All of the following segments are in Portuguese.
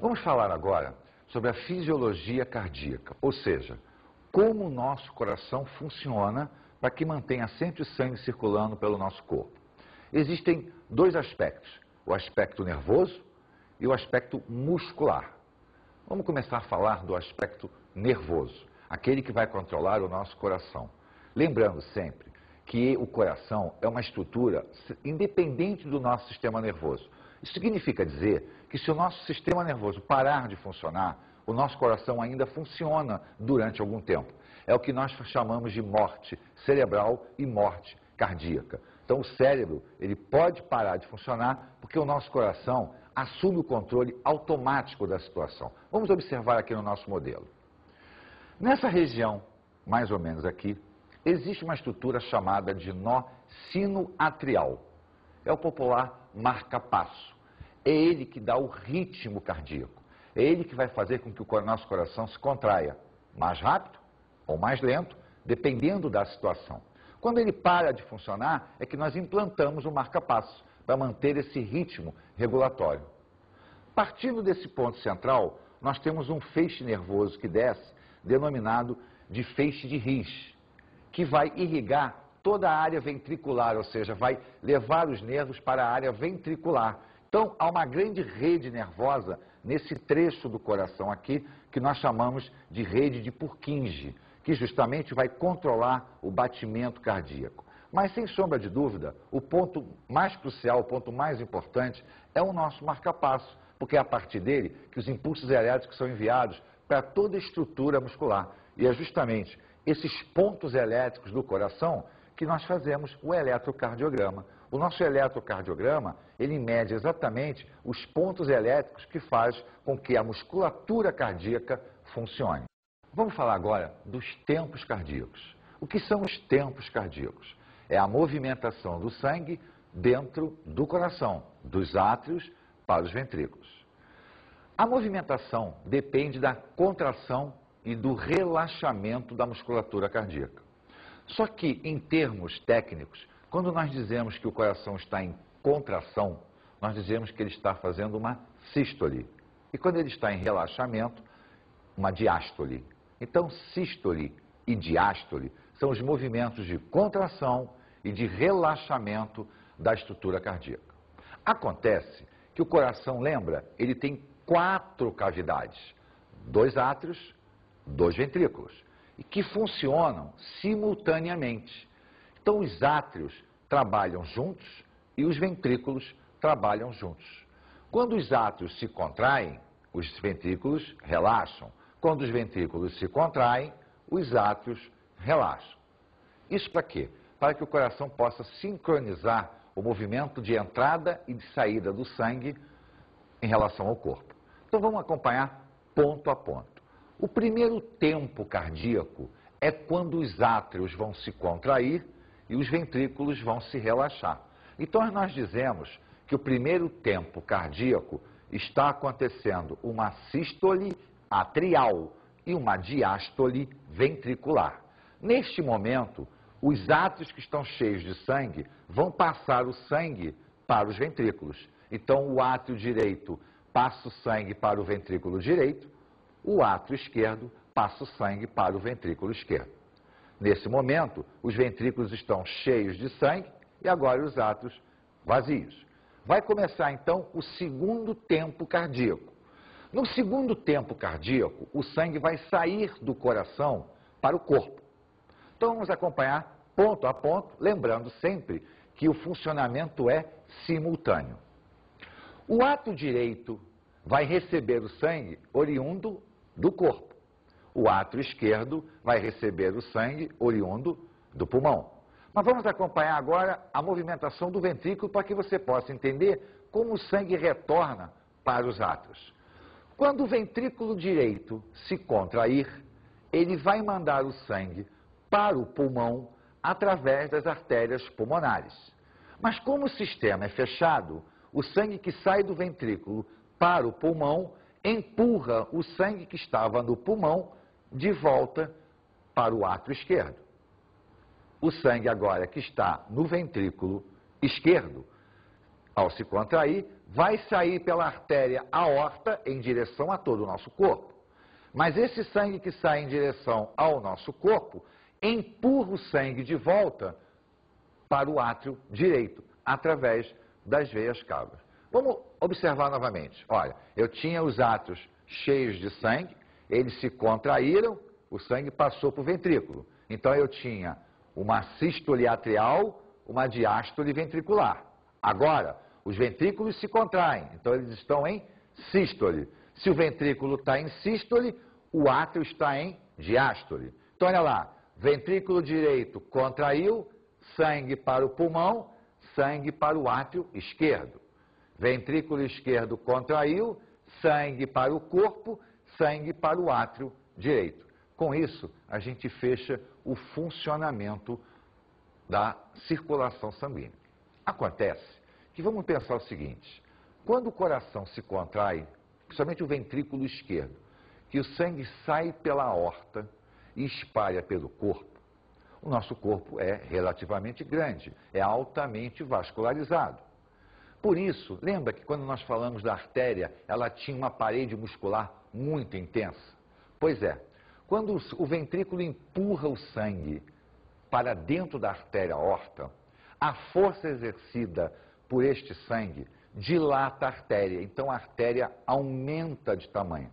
Vamos falar agora sobre a fisiologia cardíaca, ou seja, como o nosso coração funciona para que mantenha sempre o sangue circulando pelo nosso corpo. Existem dois aspectos, o aspecto nervoso e o aspecto muscular. Vamos começar a falar do aspecto nervoso, aquele que vai controlar o nosso coração. Lembrando sempre que o coração é uma estrutura independente do nosso sistema nervoso. Isso significa dizer que se o nosso sistema nervoso parar de funcionar, o nosso coração ainda funciona durante algum tempo. É o que nós chamamos de morte cerebral e morte cardíaca. Então o cérebro, ele pode parar de funcionar porque o nosso coração assume o controle automático da situação. Vamos observar aqui no nosso modelo. Nessa região, mais ou menos aqui, existe uma estrutura chamada de nó sinoatrial. É o popular marca-passo. É ele que dá o ritmo cardíaco. É ele que vai fazer com que o nosso coração se contraia mais rápido ou mais lento, dependendo da situação. Quando ele para de funcionar, é que nós implantamos o marca-passo para manter esse ritmo regulatório. Partindo desse ponto central, nós temos um feixe nervoso que desce, denominado de feixe de Rhis, que vai irrigar toda a área ventricular, ou seja, vai levar os nervos para a área ventricular. Então, há uma grande rede nervosa nesse trecho do coração aqui, que nós chamamos de rede de Purkinje, que justamente vai controlar o batimento cardíaco. Mas, sem sombra de dúvida, o ponto mais crucial, o ponto mais importante, é o nosso marca-passo, porque é a partir dele que os impulsos elétricos são enviados para toda a estrutura muscular. E é justamente esses pontos elétricos do coração que nós fazemos o eletrocardiograma. O nosso eletrocardiograma, ele mede exatamente os pontos elétricos que faz com que a musculatura cardíaca funcione. Vamos falar agora dos tempos cardíacos. O que são os tempos cardíacos? É a movimentação do sangue dentro do coração, dos átrios para os ventrículos. A movimentação depende da contração e do relaxamento da musculatura cardíaca. Só que, em termos técnicos, quando nós dizemos que o coração está em contração, nós dizemos que ele está fazendo uma sístole. E quando ele está em relaxamento, uma diástole. Então, sístole e diástole são os movimentos de contração e de relaxamento da estrutura cardíaca. Acontece que o coração, lembra, ele tem 4 cavidades, 2 átrios, 2 ventrículos, e que funcionam simultaneamente. Então, os átrios trabalham juntos e os ventrículos trabalham juntos. Quando os átrios se contraem, os ventrículos relaxam. Quando os ventrículos se contraem, os átrios relaxam. Isso para quê? Para que o coração possa sincronizar o movimento de entrada e de saída do sangue em relação ao corpo. Então vamos acompanhar ponto a ponto. O primeiro tempo cardíaco é quando os átrios vão se contrair e os ventrículos vão se relaxar. Então nós dizemos que o primeiro tempo cardíaco está acontecendo uma sístole atrial e uma diástole ventricular. Neste momento, os átrios que estão cheios de sangue vão passar o sangue para os ventrículos. Então, o átrio direito passa o sangue para o ventrículo direito, o átrio esquerdo passa o sangue para o ventrículo esquerdo. Nesse momento, os ventrículos estão cheios de sangue e agora os átrios vazios. Vai começar, então, o segundo tempo cardíaco. No segundo tempo cardíaco, o sangue vai sair do coração para o corpo. Então, vamos acompanhar ponto a ponto, lembrando sempre que o funcionamento é simultâneo. O átrio direito vai receber o sangue oriundo do corpo. O átrio esquerdo vai receber o sangue oriundo do pulmão. Mas vamos acompanhar agora a movimentação do ventrículo para que você possa entender como o sangue retorna para os átrios. Quando o ventrículo direito se contrair, ele vai mandar o sangue para o pulmão através das artérias pulmonares. Mas como o sistema é fechado, o sangue que sai do ventrículo para o pulmão empurra o sangue que estava no pulmão de volta para o átrio esquerdo. O sangue agora que está no ventrículo esquerdo ao se contrair, vai sair pela artéria aorta em direção a todo o nosso corpo. Mas esse sangue que sai em direção ao nosso corpo empurra o sangue de volta para o átrio direito, através das veias cavas. Vamos observar novamente. Olha, eu tinha os átrios cheios de sangue, eles se contraíram, o sangue passou para o ventrículo. Então eu tinha uma sístole atrial, uma diástole ventricular. Agora, os ventrículos se contraem, então eles estão em sístole. Se o ventrículo está em sístole, o átrio está em diástole. Então olha lá, ventrículo direito contraiu, sangue para o pulmão, sangue para o átrio esquerdo. Ventrículo esquerdo contraiu, sangue para o corpo, sangue para o átrio direito. Com isso, a gente fecha o funcionamento da circulação sanguínea. Acontece que vamos pensar o seguinte, quando o coração se contrai, principalmente o ventrículo esquerdo, que o sangue sai pela aorta e espalha pelo corpo, o nosso corpo é relativamente grande, é altamente vascularizado. Por isso, lembra que quando nós falamos da artéria, ela tinha uma parede muscular muito intensa? Pois é, quando o ventrículo empurra o sangue para dentro da artéria aorta, a força exercida por este sangue dilata a artéria, então a artéria aumenta de tamanho.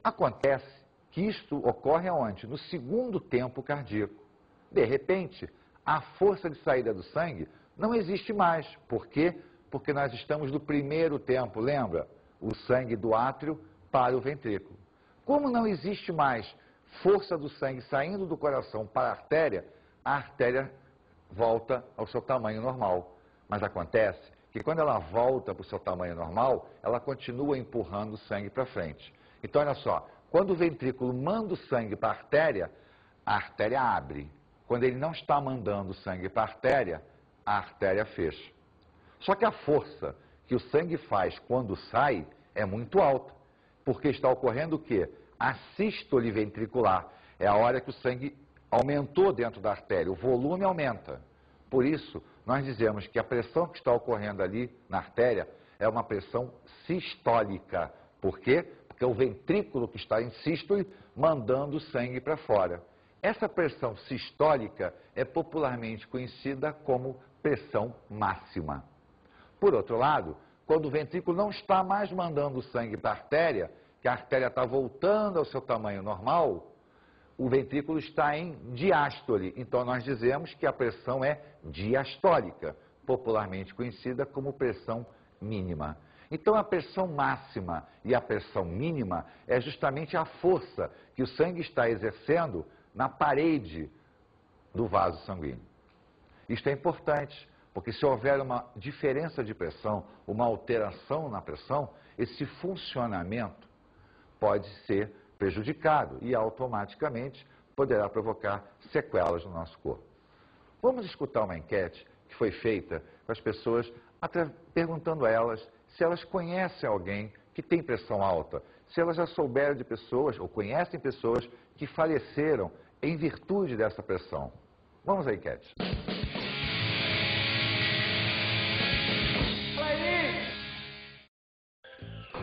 Acontece que isto ocorre aonde? No segundo tempo cardíaco. De repente, a força de saída do sangue não existe mais. Por quê? Porque nós estamos no primeiro tempo, lembra? O sangue do átrio para o ventrículo. Como não existe mais força do sangue saindo do coração para a artéria volta ao seu tamanho normal. Mas acontece que quando ela volta para o seu tamanho normal, ela continua empurrando o sangue para frente. Então, olha só, quando o ventrículo manda o sangue para a artéria abre. Quando ele não está mandando o sangue para a artéria fecha. Só que a força que o sangue faz quando sai é muito alta, porque está ocorrendo o quê? A sístole ventricular. É a hora que o sangue aumentou dentro da artéria, o volume aumenta. Por isso, nós dizemos que a pressão que está ocorrendo ali na artéria é uma pressão sistólica. Por quê? Porque é o ventrículo que está em sístole mandando o sangue para fora. Essa pressão sistólica é popularmente conhecida como pressão máxima. Por outro lado, quando o ventrículo não está mais mandando o sangue para a artéria, que a artéria está voltando ao seu tamanho normal, o ventrículo está em diástole. Então nós dizemos que a pressão é diastólica, popularmente conhecida como pressão mínima. Então a pressão máxima e a pressão mínima é justamente a força que o sangue está exercendo na parede do vaso sanguíneo. Isto é importante, porque se houver uma diferença de pressão, uma alteração na pressão, esse funcionamento pode ser prejudicado e automaticamente poderá provocar sequelas no nosso corpo. Vamos escutar uma enquete que foi feita com as pessoas, perguntando a elas se elas conhecem alguém que tem pressão alta, se elas já souberam de pessoas ou conhecem pessoas que faleceram em virtude dessa pressão. Vamos à enquete.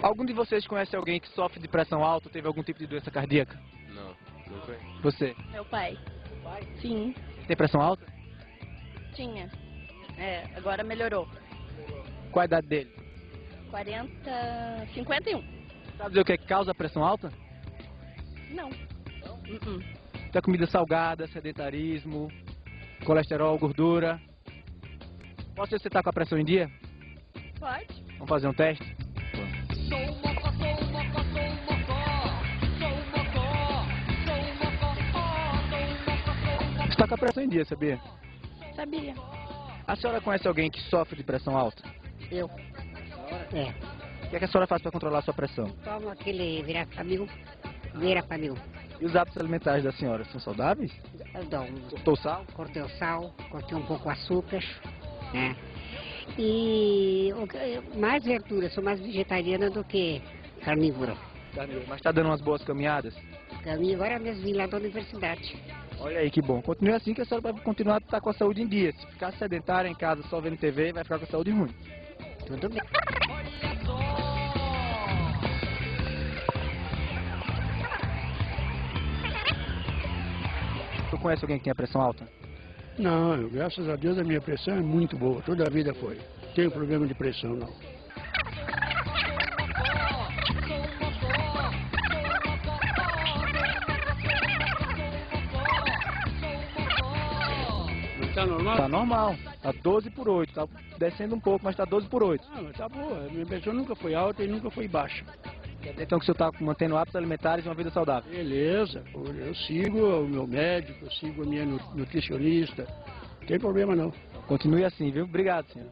Algum de vocês conhece alguém que sofre de pressão alta ou teve algum tipo de doença cardíaca? Não, nunca. Você? Meu pai. Sim, Tem pressão alta? tinha. Agora melhorou. Qual a idade dele? 51. Sabe dizer o que é que causa a pressão alta? Não. Da comida salgada, sedentarismo, colesterol, gordura. Posso ver se você está com a pressão em dia? Pode. Vamos fazer um teste? Está com a pressão em dia, sabia? Sabia. A senhora conhece alguém que sofre de pressão alta? Eu. É. O que é que a senhora faz para controlar a sua pressão? Tomo aquele Verapamil. E os hábitos alimentares da senhora são saudáveis? Eu dou. Cortou o sal? Cortei o sal, cortei um pouco o açúcar, né? E mais verdura, sou mais vegetariana do que carnívora. Mas está dando umas boas caminhadas? Caminho agora mesmo vim lá da universidade. Olha aí que bom. Continue assim que a senhora vai continuar a estar com a saúde em dia. Se ficar sedentária em casa só vendo TV, vai ficar com a saúde ruim. Tudo bem. Tu conhece alguém que tem a pressão alta? Não, graças a Deus a minha pressão é muito boa, toda a vida foi. Não tenho problema de pressão, não. Tá normal? Tá normal. Tá 12 por 8. Tá descendo um pouco, mas tá 12 por 8. Ah, mas tá boa, a minha pressão nunca foi alta e nunca foi baixa. Quer dizer então que o senhor está mantendo hábitos alimentares e uma vida saudável? Beleza, eu sigo o meu médico, eu sigo a minha nutricionista, não tem problema não. Continue assim, viu? Obrigado, senhor.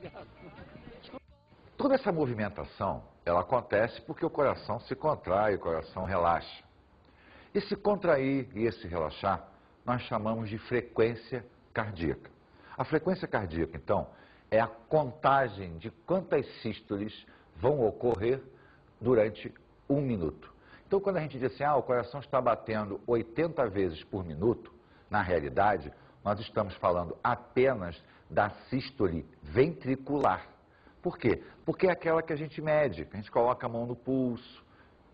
Toda essa movimentação, ela acontece porque o coração se contrai, o coração relaxa. Esse contrair e esse relaxar, nós chamamos de frequência cardíaca. A frequência cardíaca, então, é a contagem de quantas sístoles vão ocorrer durante 1 minuto. Então, quando a gente diz assim, o coração está batendo 80 vezes por minuto, na realidade, nós estamos falando apenas da sístole ventricular. Por quê? Porque é aquela que a gente mede, que a gente coloca a mão no pulso,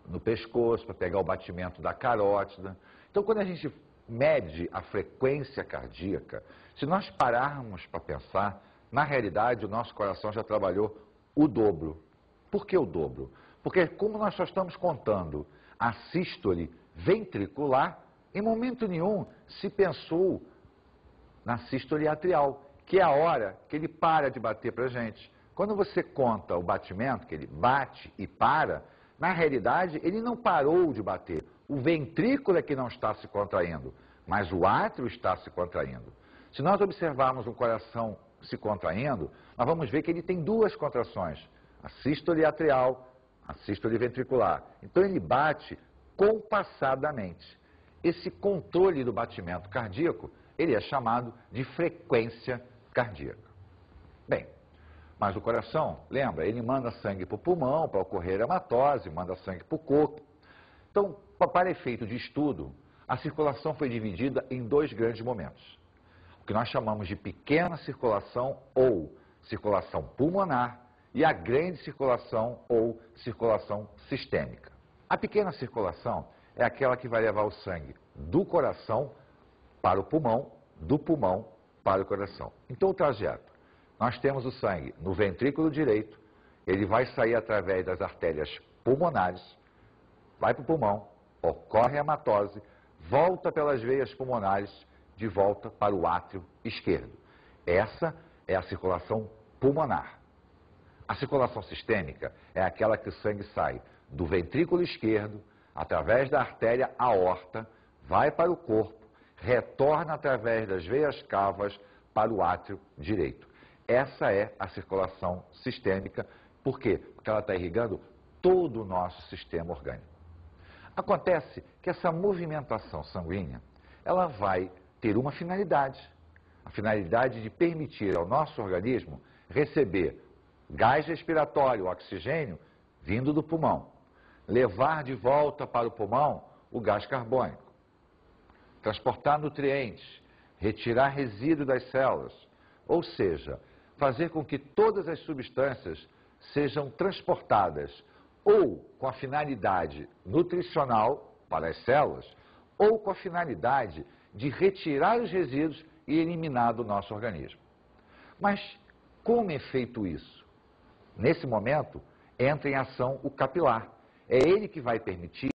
no pescoço, para pegar o batimento da carótida. Então, quando a gente mede a frequência cardíaca, se nós pararmos para pensar, na realidade, o nosso coração já trabalhou o dobro. Por que o dobro? Porque como nós só estamos contando a sístole ventricular, em momento nenhum se pensou na sístole atrial, que é a hora que ele para de bater para a gente. Quando você conta o batimento, que ele bate e para, na realidade ele não parou de bater. O ventrículo é que não está se contraindo, mas o átrio está se contraindo. Se nós observarmos o coração se contraindo, nós vamos ver que ele tem 2 contrações, a sístole atrial, a sístole ventricular. Então ele bate compassadamente. Esse controle do batimento cardíaco, ele é chamado de frequência cardíaca. Bem, mas o coração, lembra, ele manda sangue para o pulmão, para ocorrer hematose, manda sangue para o corpo. Então, para efeito de estudo, a circulação foi dividida em 2 grandes momentos. O que nós chamamos de pequena circulação ou circulação pulmonar, e a grande circulação ou circulação sistêmica. A pequena circulação é aquela que vai levar o sangue do coração para o pulmão, do pulmão para o coração. Então o trajeto, nós temos o sangue no ventrículo direito, ele vai sair através das artérias pulmonares, vai para o pulmão, ocorre a hematose, volta pelas veias pulmonares, de volta para o átrio esquerdo. Essa é a circulação pulmonar. A circulação sistêmica é aquela que o sangue sai do ventrículo esquerdo, através da artéria aorta, vai para o corpo, retorna através das veias cavas para o átrio direito. Essa é a circulação sistêmica. Por quê? Porque ela está irrigando todo o nosso sistema orgânico. Acontece que essa movimentação sanguínea, ela vai ter uma finalidade. A finalidade de permitir ao nosso organismo receber gás respiratório, oxigênio, vindo do pulmão. Levar de volta para o pulmão o gás carbônico. Transportar nutrientes, retirar resíduo das células. Ou seja, fazer com que todas as substâncias sejam transportadas ou com a finalidade nutricional para as células, ou com a finalidade de retirar os resíduos e eliminar do nosso organismo. Mas como é feito isso? Nesse momento, entra em ação o capilar. É ele que vai permitir